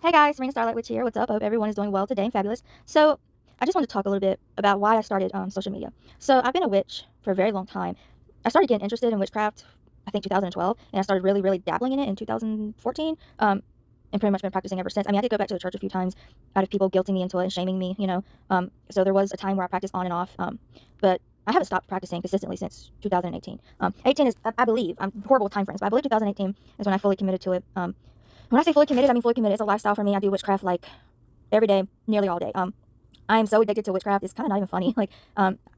Hey guys, Serena Starlight Witch here. What's up? I hope everyone is doing well today and fabulous. So, I just wanted to talk a little bit about why I started social media. So, I've been a witch for a very long time. I started getting interested in witchcraft, I think 2012, and I started really dabbling in it in 2014. And pretty much been practicing ever since. I mean, I did go back to the church a few times out of people guilting me into it and shaming me. So there was a time where I practiced on and off, but I haven't stopped practicing consistently since 2018. 18 is, I believe, I'm horrible with time frames, but I believe 2018 is when I fully committed to it. When I say fully committed, I mean fully committed. It's a lifestyle for me. I do witchcraft like every day, nearly all day. I am so addicted to witchcraft. It's kind of not even funny. Like,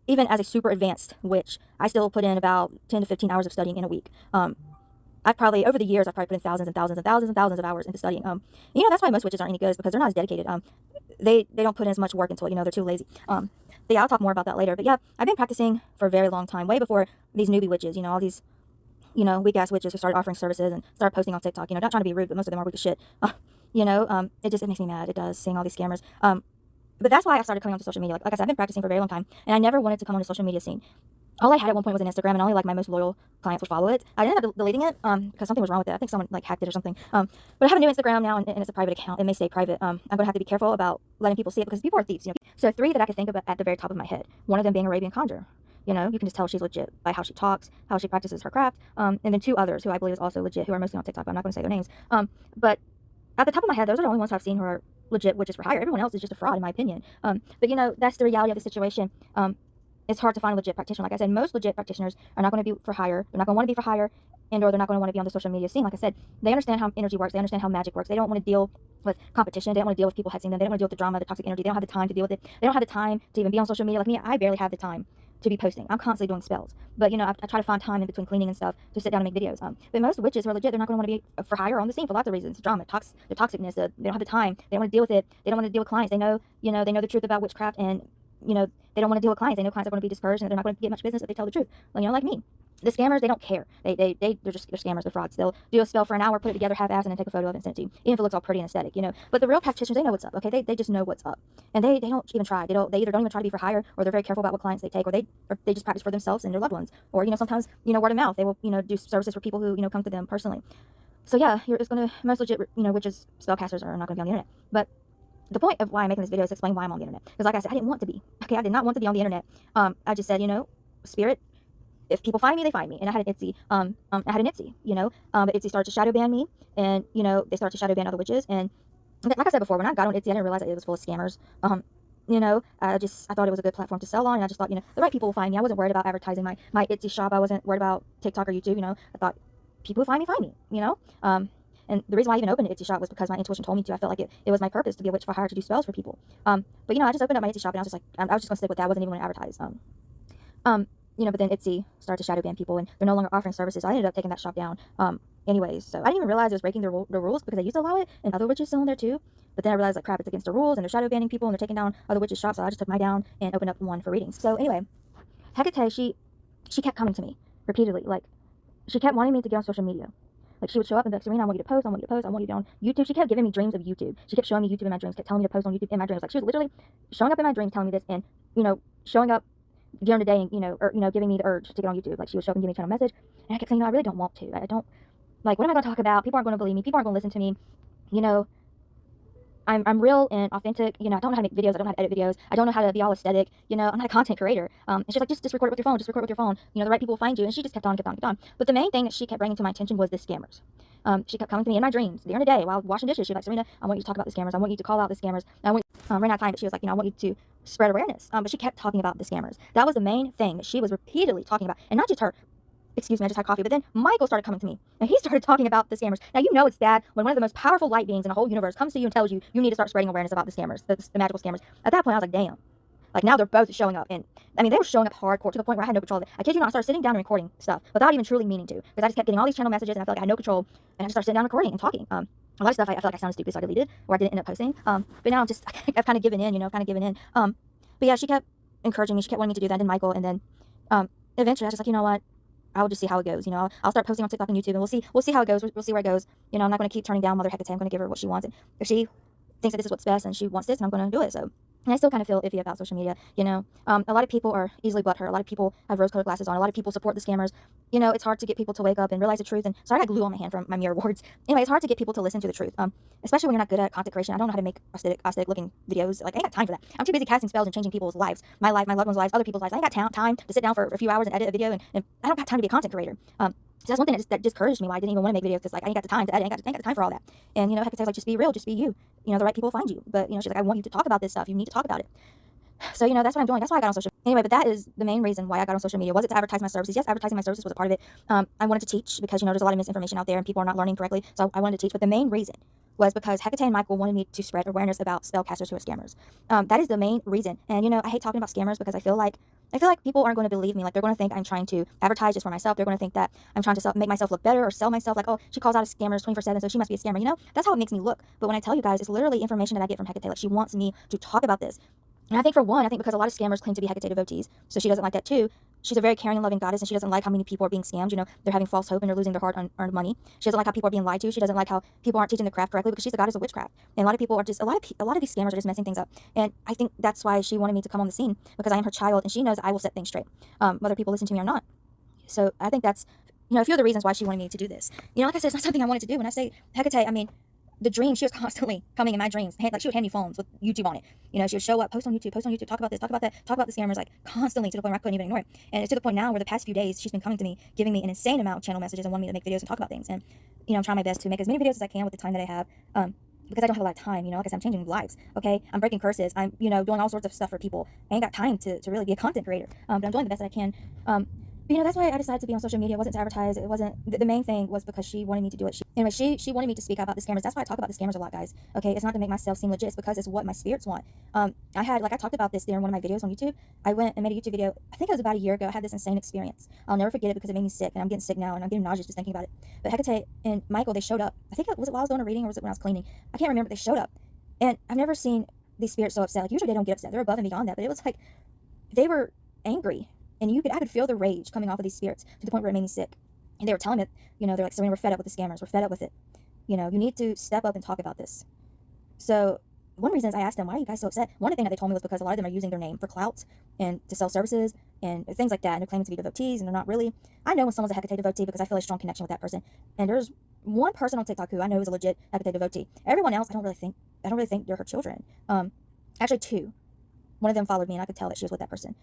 even as a super advanced witch, I still put in about 10 to 15 hours of studying in a week. I've probably, over the years, I've probably put in thousands and thousands and thousands and thousands of hours into studying. That's why most witches aren't any good, is because they're not as dedicated. They don't put in as much work into it. They're too lazy. But yeah, I'll talk more about that later. But yeah, I've been practicing for a very long time, way before these newbie witches, all these weak-ass witches who started offering services and started posting on TikTok, not trying to be rude, but most of them are weak as shit. It makes me mad. It does, seeing all these scammers. But that's why I started coming onto social media. Like I said, I've been practicing for a very long time, and I never wanted to come on the social media scene. All I had at one point was an Instagram, and only like my most loyal clients would follow it. I ended up deleting it because something was wrong with it. I think someone like hacked it or something. But I have a new Instagram now, and it's a private account. It may stay private. I'm gonna have to be careful about letting people see it because people are thieves. So 3 that I could think of at the very top of my head. One of them being Arabian Conjure. You can just tell she's legit by how she talks, how she practices her craft. And then 2 others who I believe is also legit, who are mostly on TikTok. But I'm not going to say their names. But at the top of my head, those are the only ones who I've seen who are legit witches for hire. Everyone else is just a fraud, in my opinion. But that's the reality of the situation. It's hard to find a legit practitioner. Like I said, most legit practitioners are not going to be for hire. They're not going to want to be for hire, or they're not going to want to be on the social media scene. Like I said, they understand how energy works. They understand how magic works. They don't want to deal with competition. They don't want to deal with people hexing them. They don't want to deal with the drama, the toxic energy. They don't have the time to deal with it. They don't have the time to even be on social media. Like me, I barely have the time to be posting. I'm constantly doing spells. But, I try to find time in between cleaning and stuff to sit down and make videos. But most witches who are legit, they're not going to want to be for hire on the scene for lots of reasons. Drama, the toxicness, they don't have the time. They don't want to deal with it. They don't want to deal with clients. They know the truth about witchcraft, and, they don't want to deal with clients. They know clients are going to be discouraged, and they're not going to get much business if they tell the truth. Like me. The scammers, they don't care. They're scammers, they're frauds. They'll do a spell for an hour, put it together half-assed, and then take a photo of it and send it to you. Even if it looks all pretty and aesthetic, But the real practitioners, they know what's up, okay? They just know what's up. And they don't even try. They either don't even try to be for hire, or they're very careful about what clients they take, or they just practice for themselves and their loved ones. Or, sometimes, word of mouth. They will, do services for people who, come to them personally. So yeah, most legit, witches, spellcasters are not gonna be on the internet. But the point of why I'm making this video is to explain why I'm on the internet. Because like I said, I didn't want to be. Okay, I did not want to be on the internet. I just said, spirit, if people find me, they find me. And I had an Etsy. But Etsy started to shadow ban me, and they started to shadow ban other witches. And like I said before, when I got on Etsy, I didn't realize that it was full of scammers. I thought it was a good platform to sell on, and I just thought, the right people will find me. I wasn't worried about advertising my Etsy shop. I wasn't worried about TikTok or YouTube. I thought people who find me. And the reason why I even opened an Etsy shop was because my intuition told me to. I felt like it was my purpose to be a witch for hire, to do spells for people. But I just opened up my Etsy shop, and I was just like, I was just gonna stick with that. I wasn't even gonna advertise. But then Etsy started to shadow ban people, and they're no longer offering services. So I ended up taking that shop down. Anyways, so I didn't even realize it was breaking the rules, because they used to allow it, and other witches still in there too. But then I realized, like, crap, it's against the rules, and they're shadow banning people, and they're taking down other witches' shops. So I just took mine down and opened up one for readings. So anyway, Hecate, she kept coming to me repeatedly. Like, she kept wanting me to get on social media. Like, she would show up and be like, Serena, I want you to post, I want you to post, I want you to be on YouTube. She kept giving me dreams of YouTube. She kept showing me YouTube in my dreams, kept telling me to post on YouTube in my dreams. Like, she was literally showing up in my dreams, telling me this, and, showing up during the day, and, giving me the urge to get on YouTube. Like, she would show up and give me a channel message, and I kept saying, I really don't want to. I don't, like, what am I going to talk about? People aren't going to believe me. People aren't going to listen to me. I'm real and authentic. I don't know how to make videos. I don't know how to edit videos. I don't know how to be all aesthetic. I'm not a content creator. And she's like, just record it with your phone. Just record it with your phone. The right people will find you. And she just kept on. But the main thing that she kept bringing to my attention was the scammers. She kept coming to me in my dreams during the day while washing dishes. She was like, Serena, I want you to talk about the scammers. I want you to call out the scammers. I want ran out of time, but she was like, I want you to spread awareness. But she kept talking about the scammers. That was the main thing that she was repeatedly talking about. And not just her. Excuse me, I just had coffee. But then Michael started coming to me, and he started talking about the scammers. Now, it's bad when one of the most powerful light beings in the whole universe comes to you and tells you need to start spreading awareness about the scammers, the magical scammers. At that point, I was like, damn. Like, now they're both showing up. And, I mean, they were showing up hardcore to the point where I had no control of it. I kid you not, I started sitting down and recording stuff without even truly meaning to. Because I just kept getting all these channel messages, and I felt like I had no control. And I just started sitting down recording and talking. A lot of stuff I felt like I sounded stupid, so I deleted, or I didn't end up posting. But now I've kind of given in, But yeah, she kept encouraging me. She kept wanting me to do that. And Michael. And then eventually I was just like, you know what? I will just see how it goes. I'll start posting on TikTok and YouTube, and we'll see how it goes. We'll see where it goes. I'm not going to keep turning down Mother Hecate. I'm going to give her what she wants. And if she thinks that this is what's best and she wants this, and I'm going to do it. So And I still kind of feel iffy about social media, you know. A lot of people are easily butthurt. A lot of people have rose-colored glasses on. A lot of people support the scammers. You know, it's hard to get people to wake up and realize the truth. And sorry, I got glue on my hand from my mirror boards. Anyway, it's hard to get people to listen to the truth, especially when you're not good at content creation. I don't know how to make aesthetic-looking videos. Like, I ain't got time for that. I'm too busy casting spells and changing people's lives. My life, my loved ones' lives, other people's lives. I ain't got time to sit down for a few hours and edit a video, and I don't got time to be a content creator. So that's one thing that discouraged me why I didn't even want to make videos, because like I ain't got the time to edit, I ain't got the time for all that. And you know, Hecate's like, just be real, just be you. You know, the right people will find you. But you know, she's like, I want you to talk about this stuff. You need to talk about it. So, you know, that's what I'm doing. That's why I got on social media. Anyway, but that is the main reason why I got on social media. Was it to advertise my services? Yes, advertising my services was a part of it. I wanted to teach because, you know, there's a lot of misinformation out there and people are not learning correctly. So I wanted to teach. But the main reason was because Hecate and Michael wanted me to spread awareness about spellcasters who are scammers. That is the main reason. And, you know, I hate talking about scammers because I feel like people aren't going to believe me. Like, they're going to think I'm trying to advertise just for myself. They're going to think that I'm trying to make myself look better or sell myself. Like, oh, she calls out scammers 24/7, so she must be a scammer. You know, that's how it makes me look. But when I tell you guys, it's literally information that I get from Hecate. Like, she wants me to talk about this. And I think for one, because a lot of scammers claim to be Hecate devotees, so she doesn't like that too. She's a very caring and loving goddess, and she doesn't like how many people are being scammed. You know, they're having false hope and they're losing their hard-earned money. She doesn't like how people are being lied to. She doesn't like how people aren't teaching the craft correctly, because she's a goddess of witchcraft. And a lot of people are just, a lot of these scammers are just messing things up. And I think that's why she wanted me to come on the scene, because I am her child, and she knows that I will set things straight, whether people listen to me or not. So I think that's, you know, a few of the reasons why she wanted me to do this. You know, like I said, it's not something I wanted to do. When I say Hecate, I mean, the dream, she was constantly coming in my dreams. Like, she would hand me phones with YouTube on it. You know, she would show up, post on YouTube, talk about this, talk about that, talk about the scammers, like, constantly, to the point where I couldn't even ignore it. And it's to the point now where the past few days, she's been coming to me, giving me an insane amount of channel messages and wanting me to make videos and talk about things. And, you know, I'm trying my best to make as many videos as I can with the time that I have, because I don't have a lot of time, you know, because I'm changing lives, okay? I'm breaking curses. I'm, you know, doing all sorts of stuff for people. I ain't got time to really be a content creator, but I'm doing the best that I can. But, you know, that's why I decided to be on social media. It wasn't to advertise. It wasn't, the main thing was because she wanted me to do it. Anyway, she wanted me to speak out about the scammers. That's why I talk about the scammers a lot, guys. Okay, it's not to make myself seem legit. It's because it's what my spirits want. I talked about this during one of my videos on YouTube. I went and made a YouTube video. I think it was about a year ago. I had this insane experience. I'll never forget it because it made me sick, and I'm getting sick now, and I'm getting nauseous just thinking about it. But Hecate and Michael, they showed up. I think was it while I was doing a reading, or was it when I was cleaning? I can't remember. They showed up, and I've never seen these spirits so upset. Like, usually they don't get upset. They're above and beyond that. But it was like they were angry. And I could feel the rage coming off of these spirits to the point where it made me sick. And they were telling me, you know, they're like, Serena, we're fed up with the scammers. We're fed up with it. You know, you need to step up and talk about this. So one reason is I asked them, why are you guys so upset? One thing that they told me was because a lot of them are using their name for clout and to sell services and things like that. And they're claiming to be devotees, and they're not really. I know when someone's a Hecate devotee because I feel a strong connection with that person. And there's one person on TikTok who I know is a legit Hecate devotee. Everyone else, I don't really think they're her children. Actually two. One of them followed me, and I could tell that she was with that person.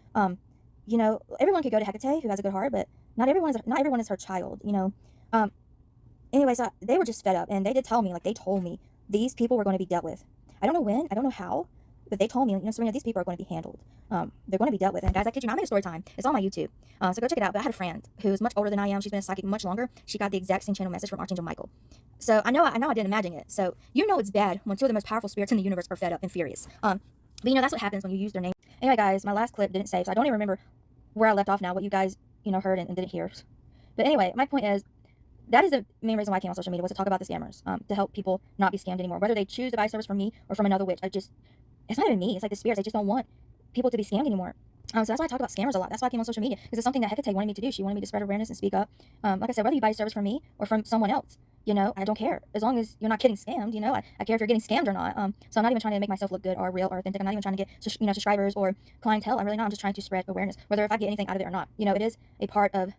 You know, everyone could go to Hecate who has a good heart, but not everyone is her child, you know. Anyway, so they were just fed up, and they did tell me, like, they told me these people were going to be dealt with. I don't know when, I don't know how, but they told me, you know, Serena, these people are going to be handled. They're going to be dealt with. And guys, I kid you not, I made a story time. It's on my YouTube. So go check it out. But I had a friend who's much older than I am. She's been a psychic much longer. She got the exact same channel message from Archangel Michael. So I know I didn't imagine it. So you know it's bad when two of the most powerful spirits in the universe are fed up and furious. But you know, that's what happens when you use their name. Anyway, guys, my last clip didn't save, so I don't even remember where I left off now, what you guys, you know, heard and didn't hear. But anyway, my point is, that is the main reason why I came on social media, was to talk about the scammers, to help people not be scammed anymore. Whether they choose to buy service from me or from another witch, it's not even me. It's like the spirits. They just don't want people to be scammed anymore. So that's why I talk about scammers a lot. That's why I came on social media, because it's something that Hecate wanted me to do. She wanted me to spread awareness and speak up. Like I said, whether you buy service from me or from someone else, you know, I don't care. As long as you're not getting scammed, you know, I care if you're getting scammed or not. So I'm not even trying to make myself look good or real or authentic. I'm not even trying to get, you know, subscribers or clientele. I'm really not. I'm just trying to spread awareness, whether if I get anything out of it or not. You know, it is a part of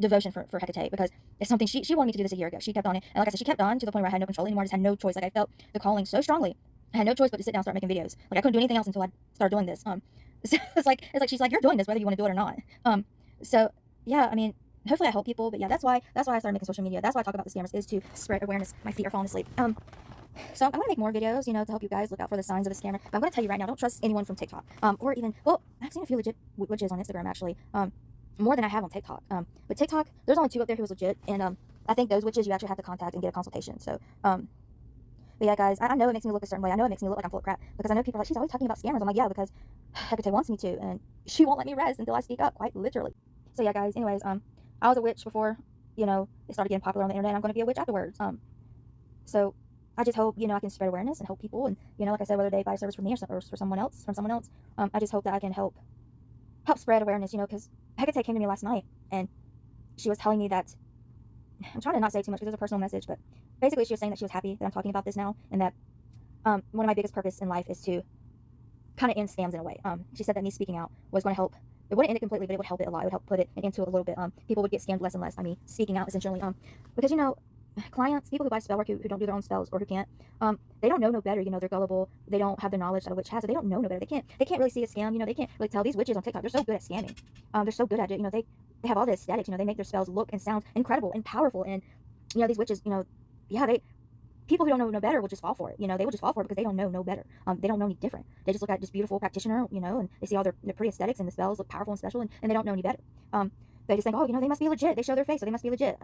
devotion for Hecate, because it's something she wanted me to do this a year ago. She kept on it, and like I said, she kept on to the point where I had no control anymore. I just had no choice. Like, I felt the calling so strongly. I had no choice but to sit down and start making videos. Like, I couldn't do anything else until I started doing this. So it's like she's like, you're doing this whether you want to do it or not. So yeah, I mean, hopefully I help people. But yeah, that's why I started making social media. That's why I talk about the scammers, is to spread awareness. My feet are falling asleep. So I'm gonna make more videos, you know, to help you guys look out for the signs of a scammer. But I'm gonna tell you right now, don't trust anyone from TikTok. Or even, well, I've seen a few legit witches on Instagram actually. More than I have on TikTok. But TikTok, there's only 2 up there who was legit, and I think those witches you actually have to contact and get a consultation. So but yeah, guys, I know it makes me look a certain way. I know it makes me look like I'm full of crap, because I know people are like, she's always talking about scammers. I'm like, yeah, because Hecate wants me to, and she won't let me rest until I speak up, quite literally. So yeah, guys, anyways, I was a witch before, you know, it started getting popular on the internet, and I'm going to be a witch afterwards. So I just hope, you know, I can spread awareness and help people, and, you know, like I said, whether they buy service from me or for someone else, I just hope that I can help spread awareness, you know, because Hecate came to me last night, and she was telling me that, I'm trying to not say too much because it's a personal message, but basically she was saying that she was happy that I'm talking about this now, and that one of my biggest purpose in life is to kind of end scams in a way. She said that me speaking out was going to help. It wouldn't end it completely, but it would help it a lot. It would help put it into a little bit. People would get scammed less and less by me speaking out, essentially. Because clients, people who buy spell work who don't do their own spells or who can't, they don't know no better. They're gullible. They don't have the knowledge that a witch has. So they don't know no better. They can't really see a scam. They can't really tell. These witches on TikTok, they're so good at scamming. They're so good at it. They have all the aesthetics. They make their spells look and sound incredible and powerful. And these witches, yeah, people who don't know no better will just fall for it. They will just fall for it because they don't know no better. They don't know any different. They just look at this beautiful practitioner, and they see all their pretty aesthetics and the spells look powerful and special, and they don't know any better. They just think, oh, they must be legit. They show their face, so they must be legit.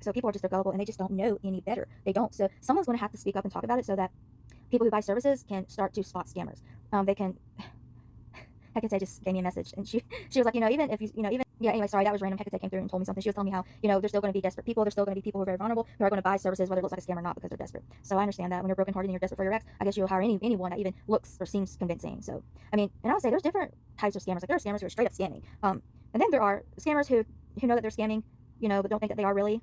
So people are just gullible, and they just don't know any better. They don't. So someone's going to have to speak up and talk about it so that people who buy services can start to spot scammers. They can. Hecate just gave me a message, and she was like, even if yeah, anyway, sorry, that was random. Hecate came through and told me something. She was telling me how, there's still going to be desperate people. There's still going to be people who are very vulnerable who are going to buy services, whether it looks like a scam or not, because they're desperate. So I understand that when you're brokenhearted and you're desperate for your ex, I guess you'll hire anyone that even looks or seems convincing. So, and I would say there's different types of scammers. Like there are scammers who are straight up scamming. And then there are scammers who know that they're scamming, but don't think that they are really,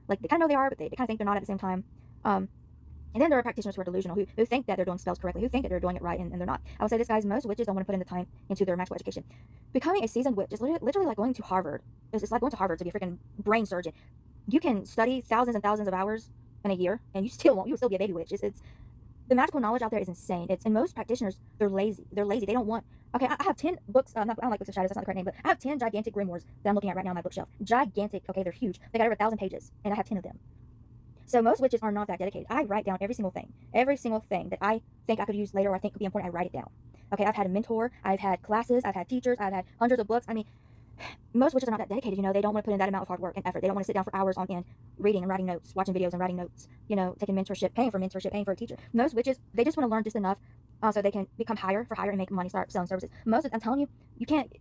like they kind of know they are, but they kind of think they're not at the same time. And then there are practitioners who are delusional, who think that they're doing spells correctly, who think that they're doing it right, and they're not. I would say this, guys, most witches don't want to put in the time into their magical education. Becoming a seasoned witch is literally like going to Harvard. It's like going to Harvard to be a freaking brain surgeon. You can study thousands and thousands of hours in a year, and you will still be a baby witch. It's the magical knowledge out there is insane. And most practitioners, they're lazy. They're lazy. They don't want. Okay, I have 10 books. I don't like Books of Shadows. That's not the correct name, but I have 10 gigantic grimoires that I'm looking at right now on my bookshelf. Gigantic. Okay, they're huge. They got over 1,000 pages, and I have 10 of them. So most witches are not that dedicated. I write down every single thing that I think I could use later or I think could be important. I write it down. Okay, I've had a mentor, I've had classes, I've had teachers, I've had hundreds of books. I mean, most witches are not that dedicated. They don't want to put in that amount of hard work and effort. They don't want to sit down for hours on end reading and writing notes, watching videos and writing notes, taking mentorship, paying for a teacher. Most witches, they just want to learn just enough so they can become higher and make money, start selling services. I'm telling you, you can't.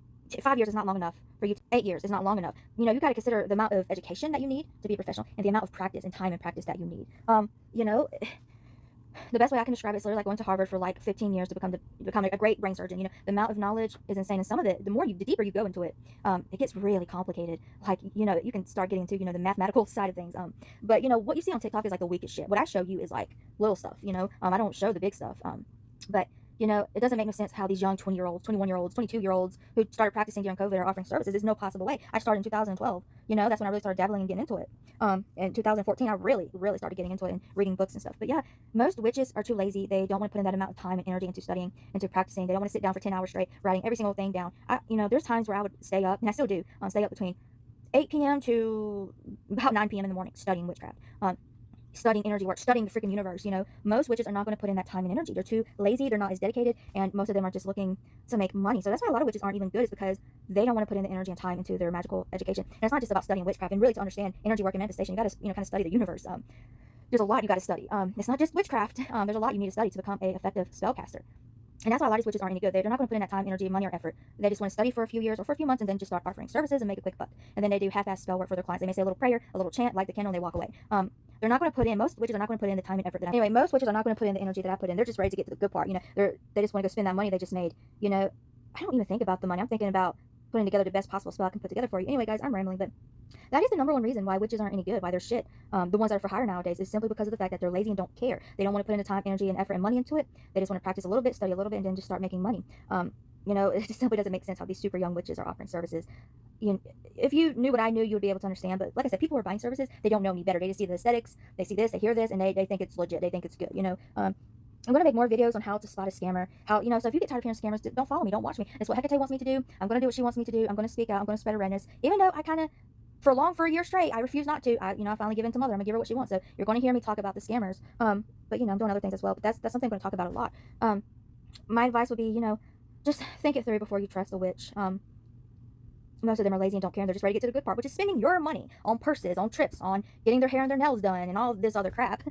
5 years is not long enough for you. 8 years is not long enough. You got to consider the amount of education that you need to be a professional and the amount of practice and time and practice that you need. The best way I can describe it is literally like going to Harvard for like 15 years to become a great brain surgeon. The amount of knowledge is insane, and some of it, the deeper you go into it, it gets really complicated. Like you can start getting into the mathematical side of things. But what you see on TikTok is like the weakest shit. What I show you is like little stuff. I don't show the big stuff. But it doesn't make no sense how these young 20-year-olds, 21-year-olds, 22-year-olds who started practicing during COVID are offering services. There's no possible way. I started in 2012. That's when I really started dabbling and getting into it. In 2014, I really, really started getting into it and reading books and stuff. But yeah, most witches are too lazy. They don't want to put in that amount of time and energy into studying, into practicing. They don't want to sit down for 10 hours straight, writing every single thing down. There's times where I would stay up, and I still do, stay up between 8 p.m. to about 9 p.m. in the morning studying witchcraft. Studying energy work, studying the freaking universe. Most witches are not going to put in that time and energy. They're too lazy. They're not as dedicated, and most of them are just looking to make money. So that's why a lot of witches aren't even good, is because they don't want to put in the energy and time into their magical education. And it's not just about studying witchcraft. And really, to understand energy work and manifestation, you got to kind of study the universe. There's a lot you got to study. It's not just witchcraft. There's a lot you need to study to become a effective spellcaster. And that's why a lot of these witches aren't any good. They're not going to put in that time, energy, money, or effort. They just want to study for a few years or for a few months and then just start offering services and make a quick buck. And then they do half-assed spell work for their clients. They may say a little prayer, a little chant, light the candle, and they walk away. They're not going to put in, most witches are not going to put in the time and effort that most witches are not going to put in the energy that I put in. They're just ready to get to the good part. They just want to go spend that money they just made. I don't even think about the money. I'm thinking about putting together the best possible spell I can put together for you. Anyway, guys, I'm rambling, but that is the number one reason why witches aren't any good, why they're shit. The ones that are for hire nowadays is simply because of the fact that they're lazy and don't care. They don't want to put in the time, energy, and effort and money into it. They just want to practice a little bit, study a little bit, and then just start making money. It just simply doesn't make sense how these super young witches are offering services. If you knew what I knew, you would be able to understand. But like I said, people who are buying services, they don't know any better. They just see the aesthetics, they see this, they hear this, and they think it's legit. They think it's good. I'm going to make more videos on how to spot a scammer. So if you get tired of hearing scammers, don't follow me. Don't watch me. It's what Hecate wants me to do. I'm going to do what she wants me to do. I'm going to speak out. I'm going to spread awareness. Even though I kind of, for a year straight, I refuse not to. I finally give in to Mother. I'm going to give her what she wants. So you're going to hear me talk about the scammers. But, I'm doing other things as well. But that's something I'm going to talk about a lot. My advice would be, just think it through before you trust a witch. Most of them are lazy and don't care, and they're just ready to get to the good part, which is spending your money on purses, on trips, on getting their hair and their nails done, and all this other crap,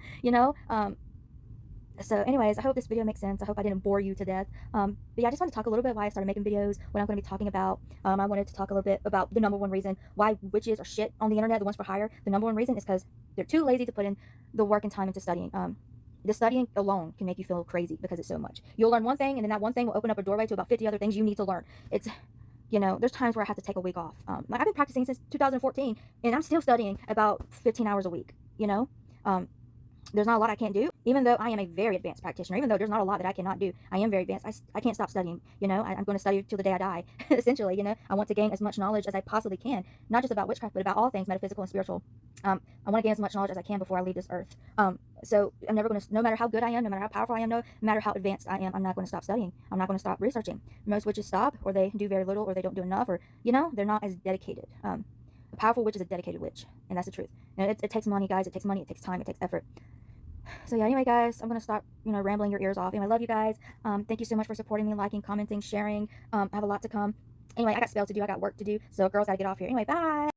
So anyways, I hope this video makes sense. I hope I didn't bore you to death. But yeah, I just want to talk a little bit why I started making videos, what I'm going to be talking about. I wanted to talk a little bit about the number one reason why witches are shit on the internet, the ones for hire. The number one reason is because they're too lazy to put in the work and time into studying. The studying alone can make you feel crazy because it's so much. You'll learn one thing, and then that one thing will open up a doorway to about 50 other things you need to learn. It's, there's times where I have to take a week off. Like I've been practicing since 2014, and I'm still studying about 15 hours a week, there's not a lot I can't do, even though I am a very advanced practitioner, even though there's not a lot that I cannot do. I am very advanced. I can't stop studying, you know. I'm going to study till the day I die, essentially, you know. I want to gain as much knowledge as I possibly can, not just about witchcraft, but about all things metaphysical and spiritual. I want to gain as much knowledge as I can before I leave this earth. So I'm never going to, no matter how good I am, no matter how powerful I am, no matter how advanced I am, I'm not going to stop studying. I'm not going to stop researching. Most witches stop, or they do very little, or they don't do enough, or, you know, they're not as dedicated. A powerful witch is a dedicated witch, and that's the truth. And it takes money, guys. It takes money. It takes time. It takes effort. So yeah, anyway, guys, I'm going to stop, you know, rambling your ears off. Anyway, I love you guys. Thank you so much for supporting me, liking, commenting, sharing. I have a lot to come. Anyway, I got spell to do. I got work to do. So girls got to get off here. Anyway, bye.